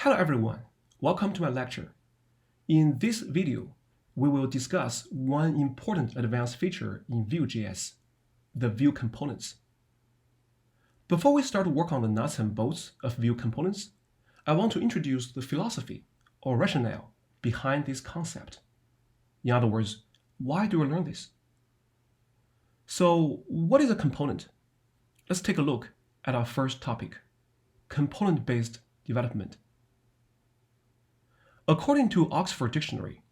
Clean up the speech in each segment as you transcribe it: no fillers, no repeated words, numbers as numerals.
Hello everyone, welcome to my lecture. In this video, we will discuss one important advanced feature in Vue.js, the Vue Components. Before we start to work on the nuts and bolts of Vue Components, I want to introduce the philosophy or rationale behind this concept. In other words, why do we learn this? So, what is a component? Let's take a look at our first topic, component-based development. According to Oxford Dictionary,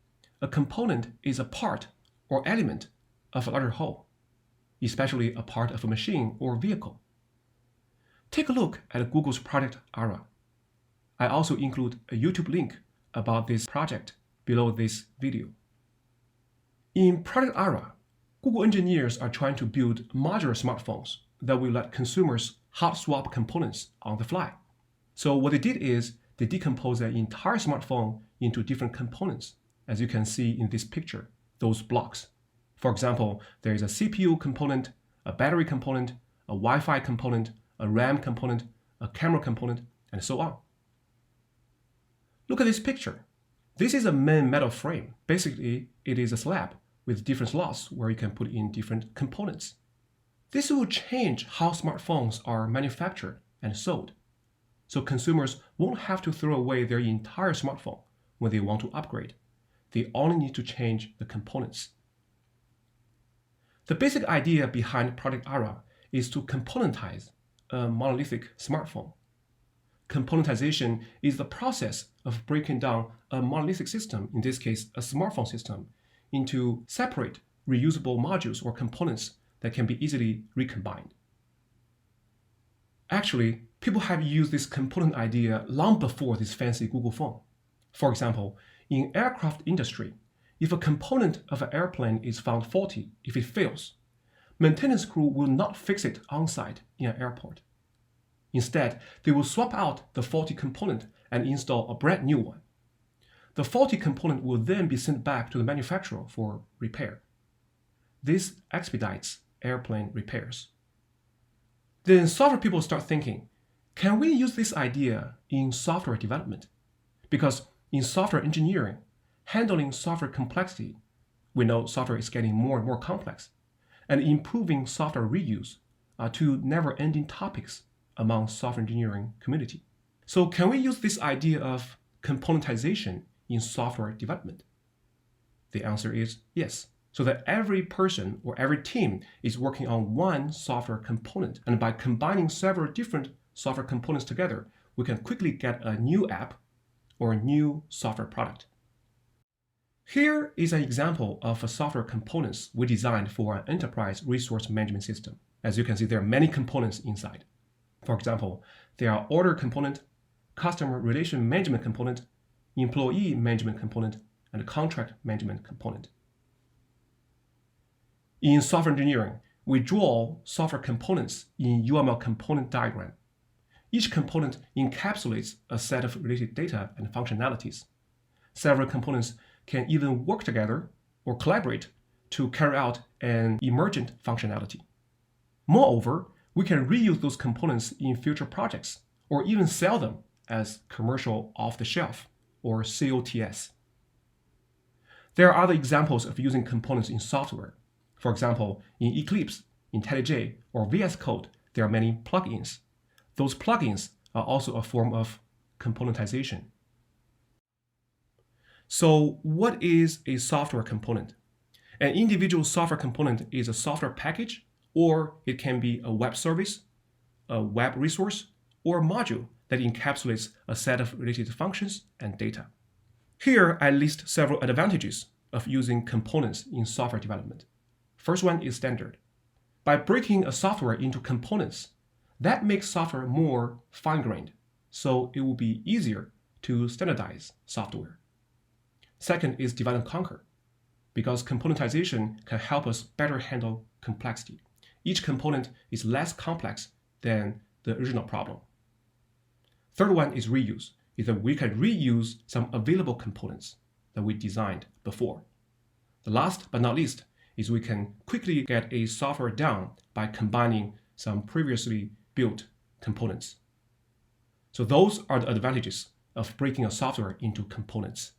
a component is a part or element of a larger whole, especially a part of a machine or vehicle. Take a look at Google's Project Ara. I also include a YouTube link about this project below this video. In Project Ara, Google engineers are trying to build modular smartphones that will let consumers hot swap components on the fly. So what they did is they decompose their entire smartphone into different components, as you can see in this picture, those blocks. For example, there is a CPU component, a battery component, a Wi-Fi component, a RAM component, a camera component, and so on. Look at this picture. This is a main metal frame. Basically, it is a slab with different slots where you can put in different components. This will change how smartphones are manufactured and sold. So consumers won't have to throw away their entire smartphone when they want to upgrade. They only need to change the components. The basic idea behind Project Ara is to componentize a monolithic smartphone. Componentization is the process of breaking down a monolithic system, in this case a smartphone system, into separate reusable modules or components that can be easily recombined. Actually, people have used this component idea long before this fancy Google phone. For example, in aircraft industry, if a component of an airplane is found faulty, if it fails, maintenance crew will not fix it on-site in an airport. Instead, they will swap out the faulty component and install a brand new one. The faulty component will then be sent back to the manufacturer for repair. This expedites airplane repairs. Then software people start thinking, can we use this idea in software development? Because in software engineering, handling software complexity, we know software is getting more and more complex, and improving software reuse are two never-ending topics among software engineering community. So can we use this idea of componentization in software development? The answer is yes. So that every person or every team is working on one software component. And by combining several different software components together, we can quickly get a new app or a new software product. Here is an example of a software components we designed for an enterprise resource management system. As you can see, there are many components inside. For example, there are order component, customer relation management component, employee management component, and contract management component. In software engineering, we draw software components in UML component diagram. Each component encapsulates a set of related data and functionalities. Several components can even work together or collaborate to carry out an emergent functionality. Moreover, we can reuse those components in future projects or even sell them as commercial off-the-shelf or COTS. There are other examples of using components in software. For example, in Eclipse, IntelliJ, or VS Code, there are many plugins. Those plugins are also a form of componentization. So what is a software component? An individual software component is a software package, or it can be a web service, a web resource, or a module that encapsulates a set of related functions and data. Here, I list several advantages of using components in software development. First one is standard. By breaking a software into components, that makes software more fine-grained, so it will be easier to standardize software. Second is divide and conquer, because componentization can help us better handle complexity. Each component is less complex than the original problem. Third one is reuse, is that we can reuse some available components that we designed before. The last but not least is we can quickly get a software down by combining some previously built components. So those are the advantages of breaking a software into components.